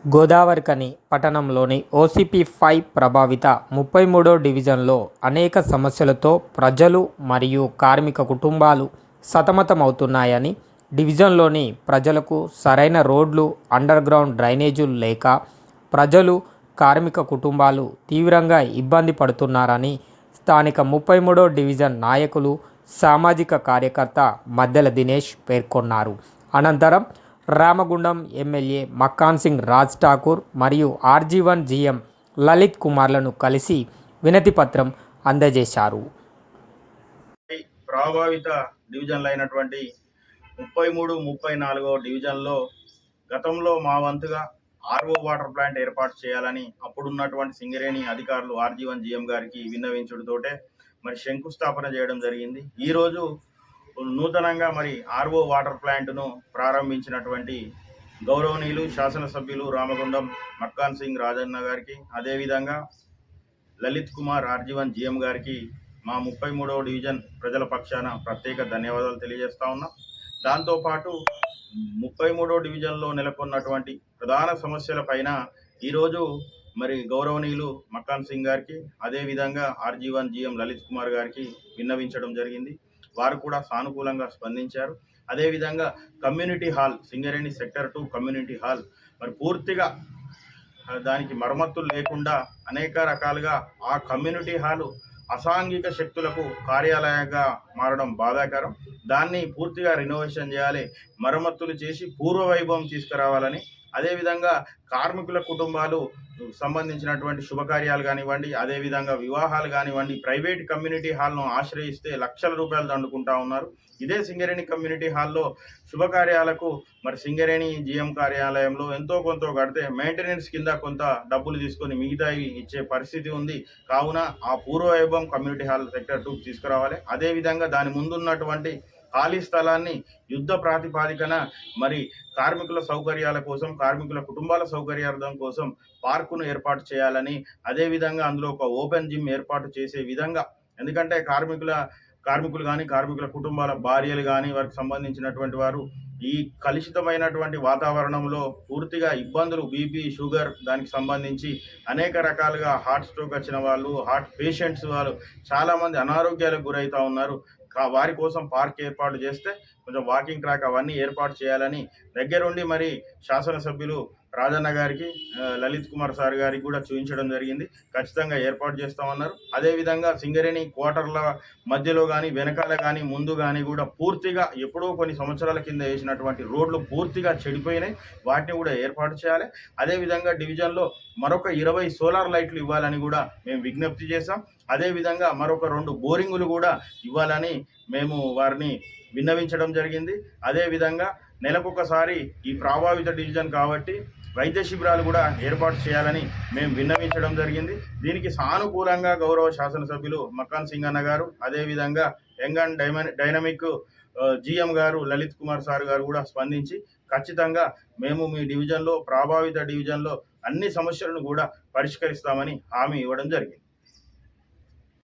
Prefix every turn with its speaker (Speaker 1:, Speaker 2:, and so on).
Speaker 1: గోదావరిఖని పట్టణంలోని ఓసీపీ-5 ప్రభావిత 33వ డివిజన్లో అనేక సమస్యలతో ప్రజలు మరియు కార్మిక కుటుంబాలు సతమతమవుతున్నాయని, డివిజన్లోని ప్రజలకు సరైన రోడ్లు, అండర్గ్రౌండ్ డ్రైనేజీలు లేక ప్రజలు, కార్మిక కుటుంబాలు తీవ్రంగా ఇబ్బంది పడుతున్నారని స్థానిక 33వ డివిజన్ నాయకులు, సామాజిక కార్యకర్త మద్దెల దినేష్ పేర్కొన్నారు. అనంతరం రామగుండం ఎమ్మెల్యే మక్కాన్ సింగ్ రాజ్ ఠాకూర్ మరియు ఆర్జీ1 జీఎం లలిత్ కుమార్లను కలిసి వినతిపత్రం అందజేశారు.
Speaker 2: ప్రభావిత డివిజన్లు అయినటువంటి 33, 34వ డివిజన్లో గతంలో మా వంతుగా ఆర్ఓ వాటర్ ప్లాంట్ ఏర్పాటు చేయాలని అప్పుడున్నటువంటి సింగరేణి అధికారులు ఆర్జీ1 జీఎం గారికి విన్నవించడంతోటే మరి శంకుస్థాపన చేయడం జరిగింది. ఈరోజు నూతనంగా మరి ఆర్ఓ వాటర్ ప్లాంట్ను ప్రారంభించినటువంటి గౌరవనీయులు శాసనసభ్యులు రామగుండం మక్కాన్ సింగ్ రాజన్న గారికి, అదేవిధంగా లలిత్ కుమార్ ఆర్జీ1 జీఎం గారికి మా 33వ డివిజన్ ప్రజల పక్షాన ప్రత్యేక ధన్యవాదాలు తెలియజేస్తా ఉన్నాం. దాంతోపాటు 33వ డివిజన్లో నెలకొన్నటువంటి ప్రధాన సమస్యల పైన ఈరోజు మరి గౌరవనీయులు మక్కాన్ సింగ్ గారికి, అదేవిధంగా ఆర్జీ1 జీఎం లలిత్ కుమార్ గారికి విన్నవించడం జరిగింది. వారు కూడా సానుకూలంగా స్పందించారు. అదేవిధంగా community hall, Singareni sector 2 community hall మరి పూర్తిగా దానికి మరమ్మతులు లేకుండా అనేక రకాలుగా ఆ కమ్యూనిటీ హాలు అసాంఘిక శక్తులకు కార్యాలయంగా మారడం బాధాకరం. దాన్ని పూర్తిగా రినోవేషన్ చేయాలి, మరమ్మతులు చేసి పూర్వ వైభవం తీసుకురావాలని, అదేవిధంగా కార్మికుల కుటుంబాలు సంబంధించినటువంటి శుభకార్యాలు కానివ్వండి, అదేవిధంగా వివాహాలు కానివ్వండి, ప్రైవేట్ కమ్యూనిటీ హాల్ను ఆశ్రయిస్తే లక్షల రూపాయలు దండుకుంటా ఉన్నారు. ఇదే సింగరేణి కమ్యూనిటీ హాల్లో శుభకార్యాలకు మరి సింగరేణి జీఎం కార్యాలయంలో ఎంతో కొంత కడితే మెయింటెనెన్స్ కింద కొంత డబ్బులు తీసుకొని మిగతావి ఇచ్చే పరిస్థితి ఉంది. కావున ఆ పూర్వవైభవం కమ్యూనిటీ హాల్ సెక్టర్ 2 తీసుకురావాలి. అదేవిధంగా దాని ముందున్నటువంటి ఖాళీ స్థలాన్ని యుద్ధ ప్రాతిపాదికన మరి కార్మికుల సౌకర్యాల కోసం, కార్మికుల కుటుంబాల సౌకర్యార్థం కోసం పార్కును ఏర్పాటు చేయాలని, అదేవిధంగా అందులో ఒక ఓపెన్ జిమ్ ఏర్పాటు చేసే విధంగా, ఎందుకంటే కార్మికులు కానీ, కార్మికుల కుటుంబాల భార్యలు కానీ, వారికి సంబంధించినటువంటి వారు ఈ కలుషితమైనటువంటి వాతావరణంలో పూర్తిగా ఇబ్బందులు, బీపీ, షుగర్ దానికి సంబంధించి అనేక రకాలుగా హార్ట్ స్ట్రోక్ వచ్చిన వాళ్ళు, హార్ట్ పేషెంట్స్ వాళ్ళు చాలామంది అనారోగ్యాలకు గురవుతూ ఉన్నారు. వారి కోసం పార్క్ ఏర్పాటు చేస్తే కొంచెం వాకింగ్ ట్రాక్ అవన్నీ ఏర్పాటు చేయాలని దగ్గరుండి మరి శాసనసభ్యులు రాజన్న గారికి, లలిత్ కుమార్ సార్ గారికి కూడా చూపించడం జరిగింది. ఖచ్చితంగా ఏర్పాటు చేస్తామన్నారు. అదేవిధంగా సింగరేణి క్వార్టర్ల మధ్యలో కానీ, వెనకాల కానీ, ముందు కానీ కూడా పూర్తిగా ఎప్పుడో కొన్ని సంవత్సరాల కింద వేసినటువంటి రోడ్లు పూర్తిగా చెడిపోయినాయి. వాటిని కూడా ఏర్పాటు చేయాలి. అదేవిధంగా డివిజన్లో మరొక 20 సోలార్ లైట్లు ఇవ్వాలని కూడా మేము విజ్ఞప్తి చేశాం. అదేవిధంగా మరొక 2 బోరింగులు కూడా ఇవ్వాలని మేము వారిని విన్నవించడం జరిగింది. అదేవిధంగా నెలకొకసారి ఈ ప్రభావిత డివిజన్ కాబట్టి వైద్య శిబిరాలు కూడా ఏర్పాటు చేయాలని మేము విన్నవించడం జరిగింది. దీనికి సానుకూలంగా గౌరవ శాసనసభ్యులు మక్కాన్ సింగ్ అన్న గారు, అదేవిధంగా యంగ్ అండ్ డైనమిక్ జీఎం గారు లలిత్ కుమార్ సార్ గారు కూడా స్పందించి ఖచ్చితంగా మేము మీ డివిజన్లో, ప్రభావిత డివిజన్లో అన్ని సమస్యలను కూడా పరిష్కరిస్తామని హామీ ఇవ్వడం జరిగింది.